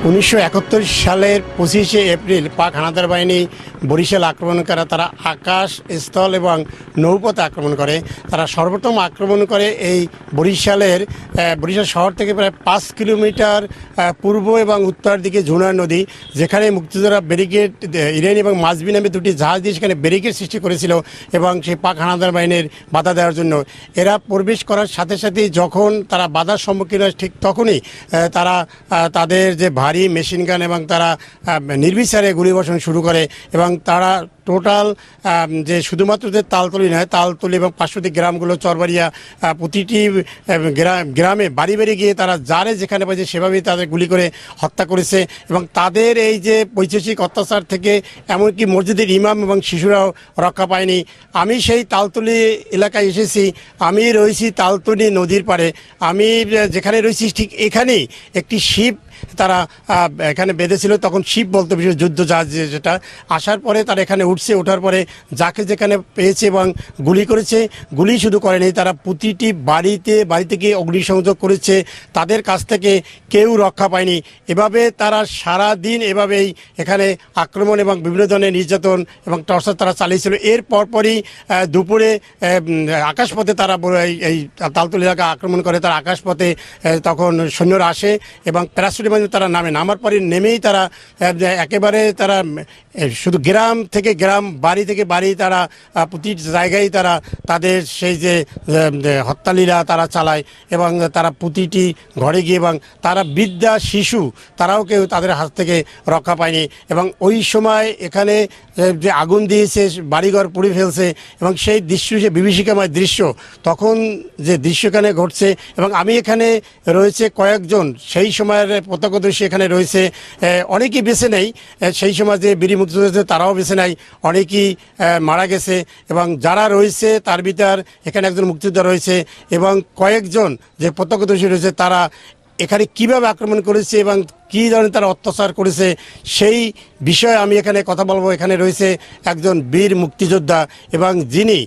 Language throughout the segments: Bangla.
1971 সালের 25শে এপ্রিল পাক হানাদার বাহিনী বরিশাল আক্রমণ করে। তারা আকাশ, স্থল এবং নৌপথে আক্রমণ করে। তারা সর্বপ্রথম আক্রমণ করে এই বরিশাল শহর থেকে প্রায় 5 কিলোমিটার পূর্ব এবং উত্তর দিকে ঝুনার নদী, যেখানে মুক্তিযোদ্ধারা ব্যারিকেড, ইরানি এবং মাঝবি নামে দুটি জাহাজ দিয়ে সেখানে ব্যারিকেড সৃষ্টি করেছিল এবং সেই পাক হানাদার বাহিনীর বাধা দেওয়ার জন্য। এরা প্রবেশ করার সাথে সাথেই যখন তারা বাধার সম্মুখীন হয়, ঠিক তখনই তারা তাদের যে ভারী মেশিন গান এবং তারা নির্বিচারে গুলিবর্ষণ শুরু করে এবং তারা টোটাল যে শুধুমাত্র যে তালতলি নয়, তালতলি এবং পার্শ্ববর্তী গ্রামগুলো, চরবাড়িয়া, প্রতিটি গ্রামে বাড়ি বাড়ি গিয়ে তারা যারে যেখানে পাইছে সেভাবেই তাদের গুলি করে হত্যা করেছে। এবং তাদের এই যে পৈশাচিক অত্যাচার থেকে এমনকি মসজিদের ইমাম এবং শিশুরাও রক্ষা পায়নি। আমি সেই তালতলি এলাকায় এসেছি, আমি রয়েছি তালতলি নদীর পাড়ে। আমি যেখানে রয়েছি ঠিক এখানেই একটি শিপ তারা এখানে বেঁধেছিল, তখন শিপ বলতে বিশেষ যুদ্ধ জাহাজ যেটা। আসার পরে তারা এখানে উঠছে, ওঠার পরে যাকে যেখানে পেয়েছে এবং গুলি করেছে। গুলি শুধু করেনি, তারা প্রতিটি বাড়িতে গিয়ে অগ্নিসংযোগ করেছে। তাদের কাছ থেকে কেউ রক্ষা পায়নি। এভাবে তারা সারা দিন এভাবেই এখানে আক্রমণ এবং বিভিন্ন ধরনের নির্যাতন এবং টর্চার তারা চালিয়েছিল। এর পরপরই দুপুরে আকাশপথে তারা এই তালতলি এলাকা আক্রমণ করে। তারা আকাশপথে তখন সৈন্যরা আসে এবং প্যারাসুটের মাধ্যমে তারা নামার পরে নেমেই তারা একেবারে তারা শুধু গ্রাম থেকে গ্রাম, বাড়ি থেকে বাড়ি, তারা প্রতি জায়গায় তারা তাদের সেই যে হত্যালীলা তারা চালায় এবং তারা প্রতিটি ঘরে গিয়ে এবং তারা বৃদ্ধা, শিশু, তারাও কেউ তাদের হাত থেকে রক্ষা পায়নি। এবং ওই সময় এখানে যে আগুন দিয়েছে, বাড়িঘর পুড়ে ফেলছে এবং সেই দৃশ্য, যে বিভীষিকাময় দৃশ্য, তখন যে দৃশ্য এখানে ঘটছে। এবং আমি এখানে রয়েছে কয়েকজন সেই সময়ের প্রত্যক্ষদর্শী এখানে রয়েছে। অনেকেই বেঁচে নেই, সেই সময় যে বীর মুক্তিযোদ্ধা তারাও বেঁচে নাই, অনেকেই মারা গেছে। এবং যারা রয়েছে তার ভিতর এখানে একজন মুক্তিযোদ্ধা রয়েছে এবং কয়েকজন যে প্রত্যক্ষদর্শী রয়েছে, তারা এখানে কিভাবে আক্রমণ করেছে এবং কী ধরনের তারা অত্যাচার করেছে সেই বিষয়ে আমি এখানে কথা বলবো। এখানে রয়েছে একজন বীর মুক্তিযোদ্ধা এবং যিনি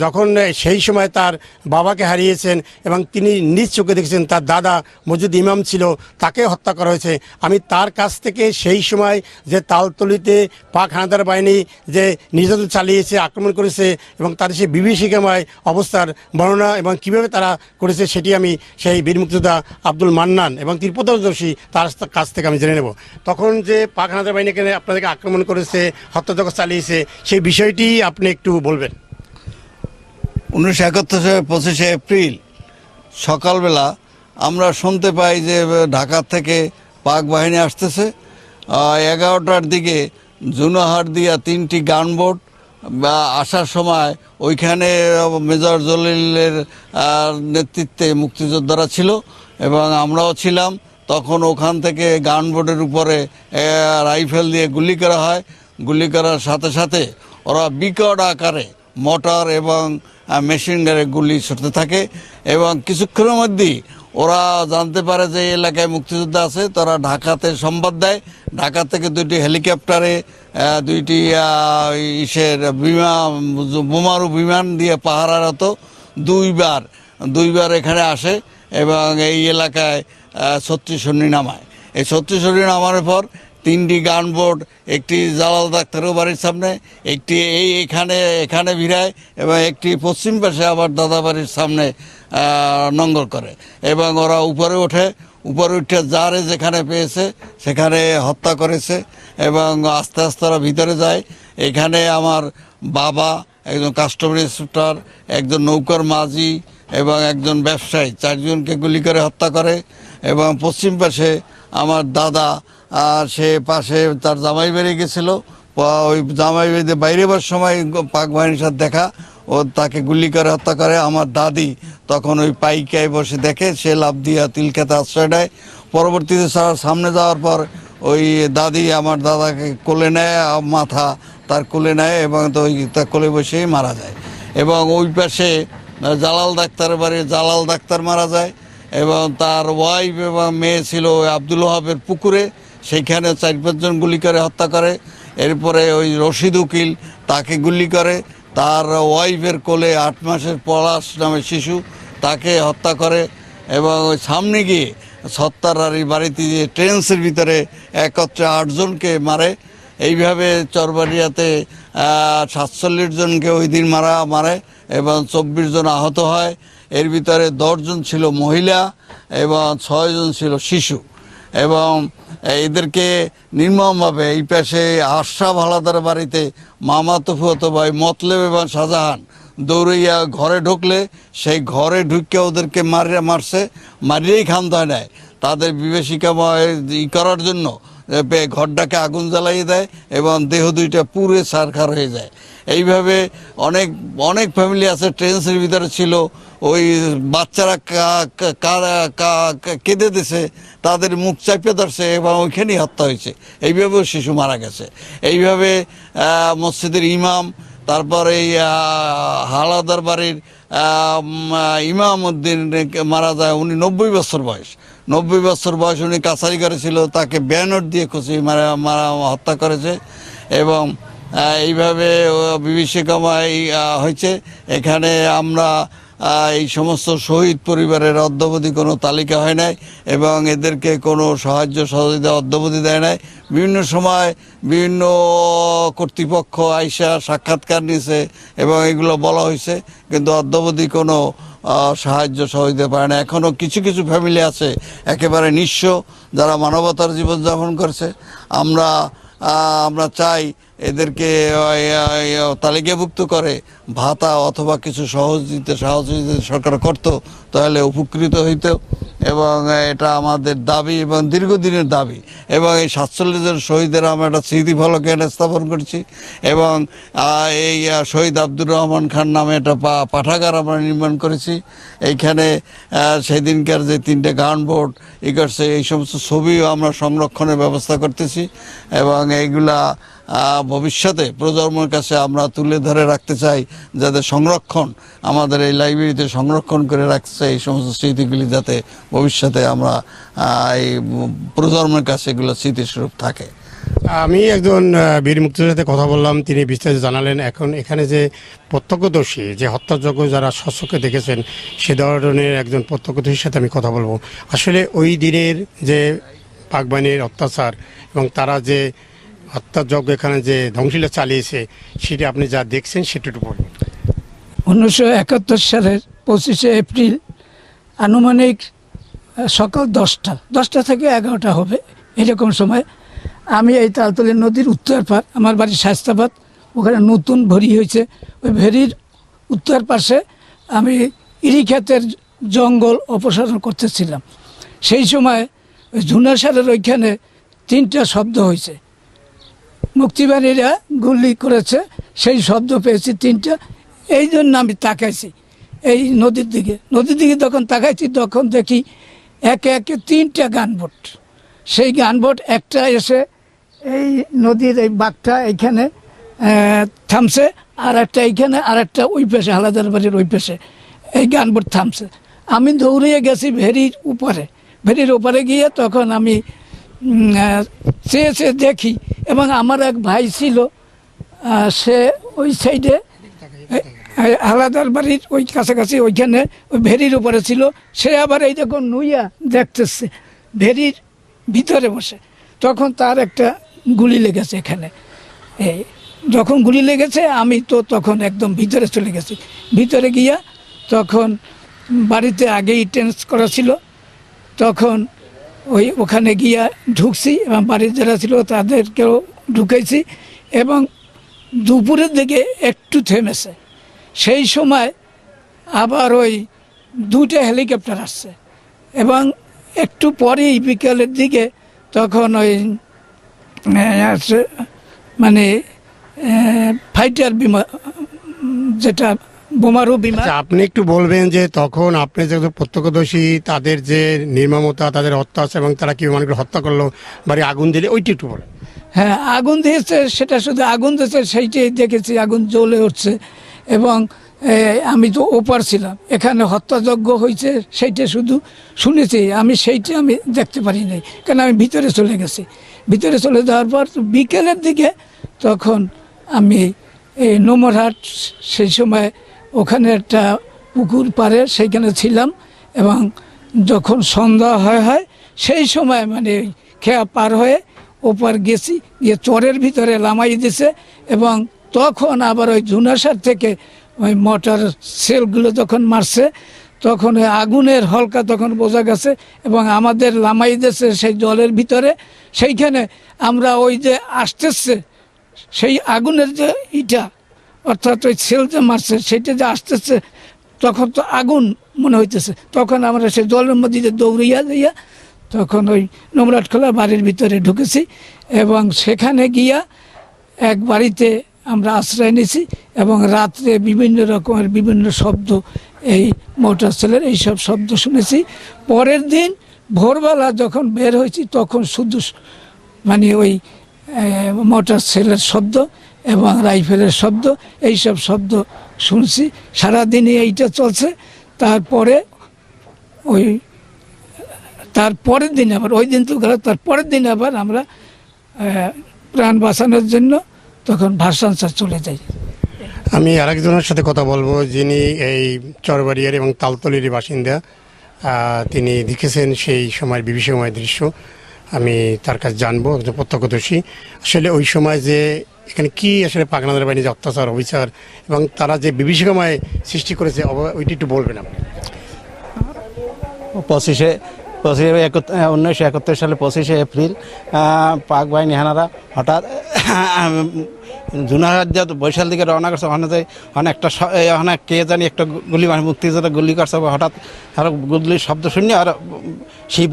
যখন সেই সময় তার বাবাকে হারিয়েছেন এবং তিনি নিজ চোখে দেখেছেন তার দাদা মসজিদ ইমাম ছিল, তাকে হত্যা করা হয়েছে। আমি তার কাছ থেকে সেই সময় যে তালতলিতে পাক হানাদার বাহিনী যে নির্যাতন চালিয়েছে, আক্রমণ করেছে এবং তাদের সেই বিভীষিকাময় অবস্থার বর্ণনা এবং কীভাবে তারা করেছে সেটি আমি সেই বীর মুক্তিযোদ্ধা আব্দুল মান্নান এবং তিনি প্রত্যক্ষদর্শী তার কাছ থেকে আমি জেনে নেব। তখন যে পাক হানাদার বাহিনী এখানে আপনাদেরকে আক্রমণ করেছে, হত্যাযজ্ঞ চালিয়েছে, সেই বিষয়টি আপনি একটু বলবেন। 1971 সালের 25শে এপ্রিল সকালবেলা আমরা শুনতে পাই যে ঢাকা থেকে পাক বাহিনী আসতেছে। 11টার দিকে জুনাহাট দিয়া 3টি গানবোট আসার সময় ওইখানে মেজর জলিলের নেতৃত্বে মুক্তিযোদ্ধারা ছিল এবং আমরাও ছিলাম। তখন ওখান থেকে গানবোটের উপরে রাইফেল দিয়ে গুলি করা হয়। গুলি করার সাথে সাথে ওরা বিকট আকারে মোটর এবং মেশিন গানে গুলি ছুটতে থাকে এবং কিছুক্ষণের মধ্যেই ওরা জানতে পারে যে এই এলাকায় মুক্তিযোদ্ধা আছে। তারা ঢাকাতে সংবাদ দেয়। ঢাকা থেকে 2টি হেলিকপ্টারে 2টি বোমারু বিমান দিয়ে পাহারারত দুইবার এখানে আসে এবং এই এলাকায় 36 সৈন্য নামায়। এই 36 সৈন্য নামার পর 3টি গানবোট, একটি জালাল ডাক্তারের বাড়ির সামনে, একটি এখানে ভিড়ায় এবং একটি পশ্চিম পাশে আবার দাদা বাড়ির সামনে নঙ্গল করে এবং ওরা উপরে উঠে যারে যেখানে পেয়েছে সেখানে হত্যা করেছে এবং আস্তে আস্তে ওরা ভিতরে যায়। এখানে আমার বাবা, একজন কাস্টমার ইন্সপেক্টর, একজন নৌকার মাঝি এবং একজন ব্যবসায়ী, 4 জনকে গুলি করে হত্যা করে। এবং পশ্চিম পাশে আমার দাদা, সে পাশে তার জামাই বেরিয়ে গেছিল। ওই জামাই বেরিয়ে বাইরে যাওয়ার সময় পাক বাহিনীর সাথে দেখা, ও তাকে গুলি করে হত্যা করে। আমার দাদি তখন ওই পাইকায় বসে দেখে, সে লাফ দিয়া তিলখাতে আশ্রয় নেয়। পরবর্তীতে সামনে যাওয়ার পর ওই দাদি আমার দাদাকে কোলে নেয়, মাথা তার কোলে নেয় এবং তো ওই তার কোলে বসেই মারা যায়। এবং ওই পাশে জালাল ডাক্তারের বাড়ি জালাল ডাক্তার মারা যায় এবং তার ওয়াইফ এবং মেয়ে ছিল আব্দুল ওহাবের পুকুরে, সেইখানে 4-5 জন গুলি করে হত্যা করে। এরপরে ওই রশিদ উকিল, তাকে গুলি করে। তার ওয়াইফের কোলে 8 মাসের পলাশ নামে শিশু, তাকে হত্যা করে। এবং ওই সামনে গিয়ে সত্তারারি বাড়িতে যে ট্রেন্সের ভিতরে একত্রে 8 জনকে মারে। এইভাবে চরবাড়িয়াতে 47 জনকে ওই দিন মারে এবং 24 জন আহত হয়। এর ভিতরে 10 জন ছিল মহিলা এবং 6 জন ছিল শিশু। এবং এদেরকে নির্মমভাবে এই পাশে আশরাফ হাওলাদার বাড়িতে মামাতো ফুয়াতো ভাই মতলেব এবং শাহজাহান দৌড়াইয়া ঘরে ঢুকলে সেই ঘরে ঢুকে ওদেরকে মারছে, মারিয়েই খামদায় নেয়। তাদের বিভীষিকা করার জন্য ঘরটাকে আগুন জ্বালিয়ে দেয় এবং দেহ দুইটা পুরে ছারখার হয়ে যায়। এইভাবে অনেক অনেক ফ্যামিলি আছে ট্রেন্সের ভিতরে ছিল, ওই বাচ্চারা কেঁদে দিছে, তাদের মুখ চাপিয়ে ধরছে এবং ওইখানেই হত্যা হয়েছে। এইভাবেও শিশু মারা গেছে। এইভাবে মসজিদের ইমাম, তারপর এই হাওলাদার বাড়ির ইমাম উদ্দিন মারা যায়। উনি 90 বছর বয়স। 90 বছর বয়স উনি কাছারি করেছিল, তাকে ব্যানর দিয়ে খুশি মারা হত্যা করেছে। এবং এইভাবে বিভীষিকাময় হয়েছে। এখানে আমরা এই সমস্ত শহীদ পরিবারের অদ্যাবধি কোনো তালিকা হয় নাই এবং এদেরকে কোনো সাহায্য সহযোগিতা অদ্যাবধি দেয় নাই। বিভিন্ন সময় বিভিন্ন কর্তৃপক্ষ আইসা সাক্ষাৎকার নিয়েছে এবং এগুলো বলা হয়েছে, কিন্তু অদ্যাবধি কোনো সাহায্য সহযোগিতা পায় না। এখনও কিছু কিছু ফ্যামিলি আছে একেবারে নিঃস্ব, যারা মানবতার জীবনযাপন করছে। আমরা চাই এদেরকে তালিকাভুক্ত করে ভাতা অথবা কিছু সহযোগিতা সরকার করত, তাহলে উপকৃত হইত। এবং এটা আমাদের দাবি এবং দীর্ঘদিনের দাবি। এবং এই 47 জন শহীদের আমরা একটা স্মৃতিফলক এনে স্থাপন করছি এবং এই শহীদ আব্দুর রহমান খান নামে একটা পাঠাগার আমরা নির্মাণ করেছি। এইখানে সেদিনকার যে 3টে গানবোর্ড করছে, এই সমস্ত ছবিও আমরা সংরক্ষণের ব্যবস্থা করতেছি এবং এইগুলা ভবিষ্যতে প্রজন্মের কাছে আমরা তুলে ধরে রাখতে চাই, যাতে সংরক্ষণ আমাদের এই লাইব্রেরিতে সংরক্ষণ করে রাখছে এই সমস্ত স্মৃতিগুলি, যাতে ভবিষ্যতে আমরা এই প্রজন্মের কাছে এগুলো স্মৃতিস্বরূপ থাকে। আমি একজন বীর মুক্তিযোদ্ধার সাথে কথা বললাম, তিনি বিস্তারিত জানালেন। এখন এখানে যে প্রত্যক্ষদর্শী, যে হত্যাযজ্ঞ যারা স্বচক্ষে দেখেছেন, সে ধরনের একজন প্রত্যক্ষদর্শীর সাথে আমি কথা বলবো। আসলে ওই দিনের যে পাকবাহিনীর অত্যাচার এবং তারা যে হত্যাযজ্ঞ এখানে যে ধ্বংসলীলা চালিয়েছে, সেটা আপনি যা দেখছেন সেটা একটু বলুন। 1971 সালের 25শে এপ্রিল আনুমানিক সকাল 10টা থেকে 11টা হবে, এরকম সময় আমি এই তালতলী নদীর উত্তর পার, আমার বাড়ি শায়েস্তাবাদ, ওখানে নতুন ভেরি হয়েছে, ওই ভেরির উত্তর পাশে আমি ইরি ক্ষেতের জঙ্গল অপসারণ করতেছিলাম। সেই সময় ওই ঝুনাসারের ওইখানে 3টা শব্দ হয়েছে, মুক্তিবাহিনীরা গুলি করেছে, সেই শব্দ পেয়েছি 3টা। এই জন্য আমি তাকাইছি এই নদীর দিকে যখন তাকাইছি, তখন দেখি একে একে 3টা গানবোট। সেই গানবোট একটা এসে এই নদীর এই বাঁকটা এইখানে থামছে, আর একটা এইখানে, আর একটা ওই পাশে হাওলাদার বাড়ির ওই পাশে এই গানবোট থামছে। আমি দৌড়িয়ে গেছি ভেরির উপরে গিয়ে তখন আমি চেয়ে দেখি, এবং আমার এক ভাই ছিল, সে ওই সাইডে হাওলাদার বাড়ির ওই কাছাকাছি ওইখানে ওই ভেরির উপরে ছিল। সে আবার এই যখন নুইয়া দেখতেছে ভেরির ভিতরে বসে, তখন তার একটা গুলি লেগেছে এখানে। এই যখন গুলি লেগেছে, আমি তো তখন একদম ভিতরে চলে গেছি। ভিতরে গিয়া তখন বাড়িতে আগেই টেন্স করা ছিল, তখন ওখানে গিয়া ঢুকছি এবং বাড়ির যারা ছিল তাদেরকেও ঢুকেছি। এবং দুপুরের দিকে একটু থেমেছে, সেই সময় আবার ওই 2টা হেলিকপ্টার আসছে এবং একটু পরেই বিকেলের দিকে তখন ওই মানে ফাইটার বিমান, যেটা বোমারু বিমান। আপনি একটু বলবেন যে তখন আপনি যে প্রত্যক্ষদর্শী, তাদের যে নির্মমতা, তাদের অত্যাচার এবং তারা কি মানুষকে হত্যা করলো, বাড়ি আগুন দিলে, ওইটি একটু বলেন। হ্যাঁ, আগুন দিয়েছে, সেটা শুধু আগুন দিয়েছে সেইটাই দেখেছি, আগুন জ্বলে উঠছে। এবং আমি তো ওপার ছিলাম, এখানে হত্যাযজ্ঞ হয়েছে সেইটা শুধু শুনেছি, আমি সেইটা আমি দেখতে পারি নাই, কারণ আমি ভিতরে চলে গেছি। ভিতরে চলে যাওয়ার পর বিকেলের দিকে তখন আমি এই নোমরহাট, সেই সময় ওখানে একটা পুকুর পাড়ে সেইখানে ছিলাম এবং যখন সন্ধ্যা হয় সেই সময় মানে ওই খেয়া পার হয়ে ওপার গেছি, গিয়ে চরের ভিতরে লামাই দিছে। এবং তখন আবার ওই জুনাসার থেকে ওই মোটর সেলগুলো যখন মারছে, তখন ওই আগুনের হলকা তখন বোঝা গেছে এবং আমাদের লামাই দিয়েছে সেই জলের ভিতরে। সেইখানে আমরা ওই যে আসতেছে সেই আগুনের যে ইটা, অর্থাৎ ওই সেল যে মারছে সেটা যে আসতেছে, তখন তো আগুন মনে হইতেছে। তখন আমরা সেই জলের মধ্যে যে দৌড়িয়া যাইয়া তখন ওই নোমরাটখোলা বাড়ির ভিতরে ঢুকেছি এবং সেখানে গিয়া এক বাড়িতে আমরা আশ্রয় নিয়েছি এবং রাত্রে বিভিন্ন রকমের বিভিন্ন শব্দ, এই মোটর সেলের এইসব শব্দ শুনেছি। পরের দিন ভোরবেলা যখন বের হয়েছি তখন শুধু মানে ওই মোটর সেলের শব্দ এবং রাইফেলের শব্দ, এইসব শব্দ শুনছি। সারাদিনই এইটা চলছে। তারপরে ওই তারপরের দিন আবার ওই দিন তো গেল, তারপরের দিন আবার আমরা প্রাণ বাঁচানোর জন্য তখন ভাষাঞ্চার চলে যাই। আমি আরেকজনের সাথে কথা বলবো যিনি এই চরবাড়িয়ার এবং তালতলির বাসিন্দা। তিনি দেখেছেন সেই সময়ের বিভীষিকাময় দৃশ্য। আমি তার কাছে জানবো, একজন প্রত্যক্ষদর্শী। আসলে ওই সময় যে এখানে কি আসলে পাক হানাদার বাহিনী যে অত্যাচার অবিচার এবং তারা যে বিভীষিকাময় সৃষ্টি করেছে ওইটি একটু বলবেন আপনি। 1971 সালে 25শে এপ্রিল পাক বাহিনী হানারা হঠাৎ জুনাহাট বৈশাল দিকে রওনা করছে। অনেকটা অনেক কে জানি একটা গুলি মুক্তিযোদ্ধা গুলি করছে, হঠাৎ আর গুলির শব্দ শুনে আর শিব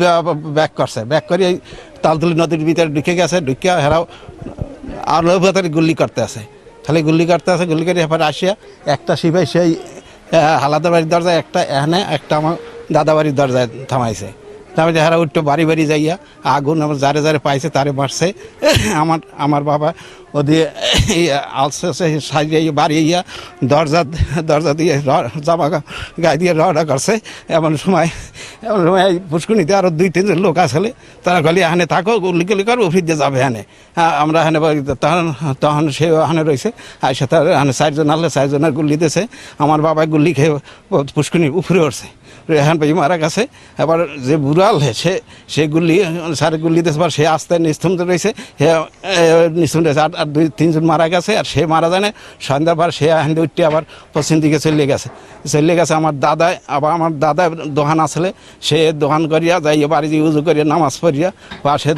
ব্যাক করছে। ব্যাক করে তালতলি নদীর ভিতরে ঢুকে গেছে। ঢুকে হেরাও আর ভেতরে গুলি করতে আছে, খালি গুলি করতে আছে। গুলি করে এবার আসিয়া একটা শিবাই সেই হালাদার বাড়ির দরজায় একটা এখানে একটা আমার দাদা বাড়ির দরজায় থামাইছে। তারপরে হারা উঠতো বাড়ি বাড়ি যাইয়া আগুন আমার যারে যারে পাইছে তারে মারছে। আমার বাবা ওদিকে আলসে সাজিয়ে বাড়িয়া দরজা দিয়ে জামা গায়ে দিয়ে রওনা করছে। এমন সময় পুষ্কুনিতে আরও 2-3 লোক আসলে তারা গলি এখানে থাকো, গুলি গুলি করো, ফিরতে যাবে এখানে। আমরা এখানে তখন সে এখানে রয়েছে। আর সে তার এখানে 4 জন আনলে 4 জনের গুলি দিয়েছে। আমার বাবা গুলি খেয়ে পুষ্কুনির উপরে উঠছে, এখান পেয়ে মারা গেছে। এবার যে বুড়াল সে গুলি সারে গুলি দিয়েছে, সে আস্তে নিস্তব্ধ রয়েছে, নিস্তব্ধ রয়েছে। আর 2-3 জন মারা গেছে। আর সে মারা যায় না, সন্ধ্যার পর সে এখান দিয়ে উঠতে আবার পশ্চিম দিকে চলে গেছে। আমার দাদা দোকান আসলে সে দোকান করিয়া যাই বাড়ি দিয়ে উজু করিয়া নামাজ পড়িয়া পাশে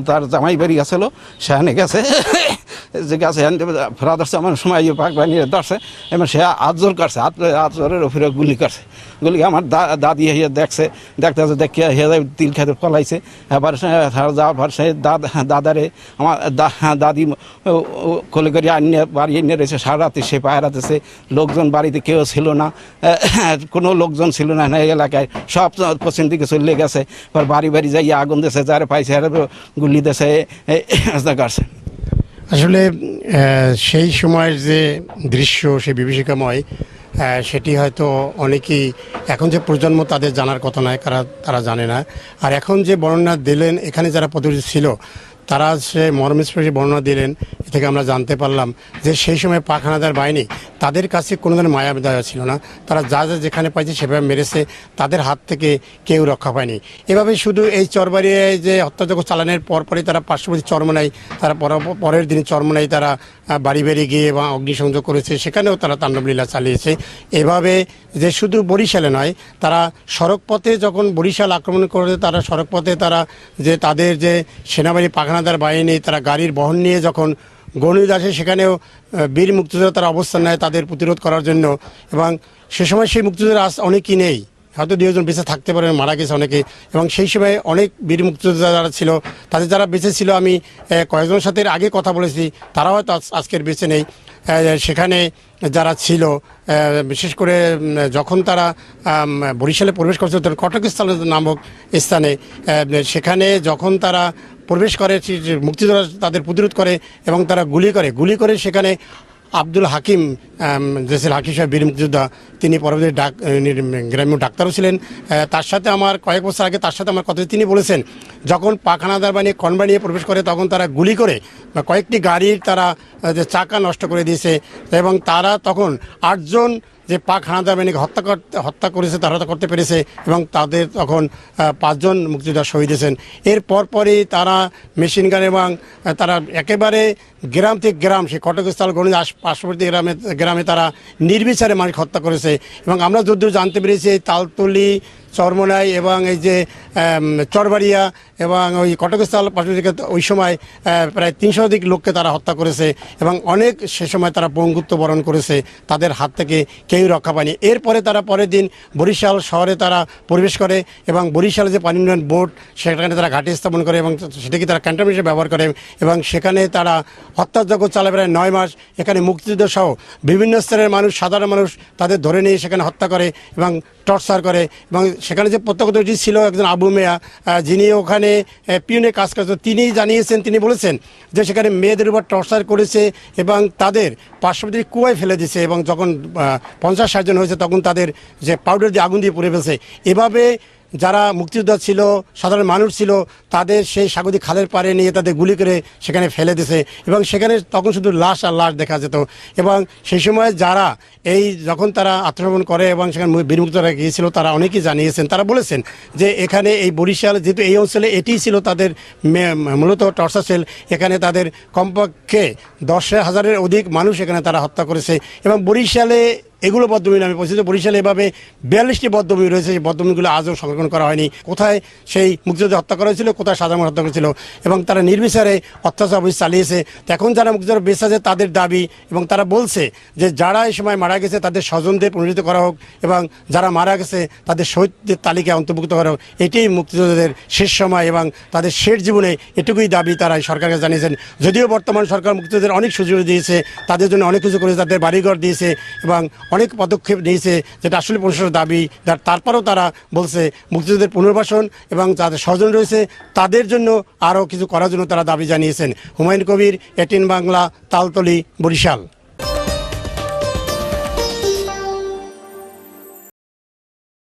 তার জামাই বেরিয়ে গেছিলো, সেখানে গেছে যে গেছে ফেরা ধরছে। আমার সময় পাক বাহিনী ধরছে এবং সে আজর করছে, আজরের উপরে গুলি করছে। গুলি আমার দাদি দেখছে, দেখিয়া তিল খেতে পলাইছে। এবার যাওয়ার পর সে দাদারে আমার দাদি কোলে করে আনিয়ে বাড়ি এনে রয়েছে। সারা রাতে সে পাহারাতেছে, লোকজন বাড়িতে কেউ ছিল না, কোনো লোকজন ছিল না এলাকায়, সব পশ্চিম দিকে চলে গেছে। এবার বাড়ি বাড়ি যাইয়া আগুন দিয়েছে, যারা পাইছে গুলি দিয়েছে, করছে। আসলে সেই সময়ের যে দৃশ্য, সেই বিভীষিকাময়, সেটি হয়তো অনেকেই এখন যে প্রজন্ম তাদের জানার কথা নয়, তারা জানে না। আর এখন যে বর্ণনা দিলেন এখানে যারা প্রতিনিধি ছিল তারা সে মর্মস্পর্শী বর্ণনা দিলেন। এ থেকে আমরা জানতে পারলাম যে সেই সময় পাক হানাদার বাহিনী তাদের কাছে কোনো ধরনের মায়া দয়া ছিল না। তারা যা যেখানে পাইছে সেভাবে মেরেছে, তাদের হাত থেকে কেউ রক্ষা পায়নি। এভাবে শুধু এই চরবাড়িয়ায় যে হত্যাযজ্ঞ চালানোর পরপরই তারা পার্শ্ববর্তী চরমোনাই, তারা পরের দিন চরমোনাই তারা বাড়ি বেরিয়ে গিয়ে এবং অগ্নিসংযোগ করেছে, সেখানেও তারা তাণ্ডবলীলা চালিয়েছে। এভাবে যে শুধু বরিশালে নয়, তারা সড়কপথে যখন বরিশাল আক্রমণ করে, তারা সড়কপথে তারা যে তাদের যে সেনাবাহিনী পাক হানাদার বাহিনী তারা গাড়ির বহন নিয়ে যখন গণিত আসে, সেখানেও বীর মুক্তিযোদ্ধা তারা অবস্থান নেয় তাদের প্রতিরোধ করার জন্য। এবং সে সময় সেই মুক্তিযোদ্ধা অনেকেই নেই, হয়তো 2 জন বেঁচে থাকতে পারে, মারা গেছে অনেকে। এবং সেই সময় অনেক বীর মুক্তিযোদ্ধা যারা ছিল, তাদের যারা বেঁচে ছিল, আমি কয়েকজনের সাথে আগে কথা বলেছি, তারা হয়তো আজকের বেঁচে নেই। সেখানে যারা ছিল, বিশেষ করে যখন তারা বরিশালে প্রবেশ করছে কটকস্থল নামক স্থানে, সেখানে যখন তারা প্রবেশ করে মুক্তিযোদ্ধা তাদের প্রতিরোধ করে এবং তারা গুলি করে সেখানে আব্দুল হাকিম, জেসিল হাকিম সাহেব বীর মুক্তিযোদ্ধা, তিনি পরবর্তী গ্রাম্য ডাক্তারও ছিলেন। তার সাথে আমার কয়েক বছর আগে তার সাথে আমার কথা, তিনি বলেছেন যখন পাক হানাদার বাহিনী কনভয় নিয়ে প্রবেশ করে তখন তারা গুলি করে কয়েকটি গাড়ির তারা চাকা নষ্ট করে দিয়েছে এবং তারা তখন 8 জন যে পাক হানাদার বাহিনীকে হত্যা করেছে, তারা হত্যা করতে পেরেছে এবং তাদের তখন 5 জন মুক্তিযোদ্ধা শহীদ হয়েছেন। এর পরপরই তারা মেশিন গান এবং তারা একেবারে গ্রাম থেকে গ্রাম, সেই কটকস্থল গণিত পার্শ্ববর্তী গ্রামে তারা নির্বিচারে মানুষ হত্যা করেছে। এবং আমরা যদিও জানতে পেরেছি এই তালতলি, চরমোনাই এবং এই যে চরবাড়িয়া এবং ওই কটকস্থল পার্শ্ববর্তী ওই সময় প্রায় 300 অধিক লোককে তারা হত্যা করেছে এবং অনেক সে সময় তারা পঙ্গুত্ব বরণ করেছে, তাদের হাত থেকে কেউ রক্ষা পায়নি। এরপরে তারা পরের দিন বরিশাল শহরে তারা প্রবেশ করে এবং বরিশালে যে পানি উন্নয়ন বোর্ড সেখানে তারা ঘাঁটি স্থাপন করে এবং সেটাকে তারা ক্যান্টনমেন্ট হিসেবে ব্যবহার করে এবং সেখানে তারা হত্যাযজ্ঞ চালায় প্রায় 9 মাস। এখানে মুক্তিযুদ্ধ সহ বিভিন্ন স্তরের মানুষ, সাধারণ মানুষ তাদের ধরে নিয়ে সেখানে হত্যা করে এবং টর্চার করে। এবং সেখানে যে প্রত্যক্ষদর্শী ছিল একজন আবু মেয়া, যিনি ওখানে পিউনে কাজ করতেন, তিনি জানিয়েছেন, তিনি বলেছেন যে সেখানে মেয়েদের উপর টর্চার করেছে এবং তাদের পার্শ্ববর্তী কুয়ায় ফেলে দিয়েছে এবং যখন 50-60 জন হয়েছে তখন তাদের যে পাউডার দিয়ে আগুন দিয়ে পুড়ে ফেলছে। এভাবে যারা মুক্তিযোদ্ধা ছিল, সাধারণ মানুষ ছিল, তাদের সেই স্বাগতিক খালের পাড়ে নিয়ে তাদের গুলি করে সেখানে ফেলে দিয়েছে এবং সেখানে তখন শুধু লাশ আর লাশ দেখা যেত। এবং সেই সময় যারা যখন তারা আত্মসমর্পণ করে এবং সেখানে বীরমুক্তরা গিয়েছিল, তারা অনেকেই জানিয়েছেন, তারা বলেছেন যে এখানে এই বরিশাল যেহেতু এই অঞ্চলে এটিই ছিল তাদের মূলত টর্চার সেল, এখানে তাদের কমপক্ষে 10,000-এর অধিক মানুষ এখানে তারা হত্যা করেছে। এবং বরিশালে এগুলো বদ্ধভূমি নামে পরিচিত। বরিশালে এভাবে 42টি বদ্ধভূমি রয়েছে, সেই বদ্ধভূমিগুলো আজও সংরক্ষণ করা হয়নি। কোথায় সেই মুক্তিযোদ্ধা হত্যা করা হয়েছিল, কোথায় সাধারণ মানুষ হত্যা করেছিল এবং তারা নির্বিচারে অত্যাচার অবস্থা চালিয়েছে। এখন যারা মুক্তিযোদ্ধা বেঁচে আছে তাদের দাবি এবং তারা বলছে যে যারা এই সময় মারা গেছে তাদের স্বজনদের পুনর্জীবিত করা হোক এবং যারা মারা গেছে তাদের শহীদদের তালিকায় অন্তর্ভুক্ত করা হোক। এটাই মুক্তিযোদ্ধাদের শেষ সময় এবং তাদের শেষ জীবনে এটুকুই দাবি তারা সরকারকে জানিয়েছেন। যদিও বর্তমান সরকার মুক্তিযোদ্ধাদের অনেক সুযোগ দিয়েছে, তাদের জন্য অনেক কিছু করেছে, তাদের বাড়িঘর দিয়েছে এবং অনেক পদক্ষেপ নিয়েছে, যেটা আসলে প্রশাসনের দাবি। তারপরেও তারা বলছে মুক্তিযোদ্ধাদের পুনর্বাসন এবং যাদের স্বজন রয়েছে তাদের জন্য আরও কিছু করার জন্য তারা দাবি জানিয়েছেন। হুমায়ুন কবির, 18 বাংলা, তালতলি, বরিশাল।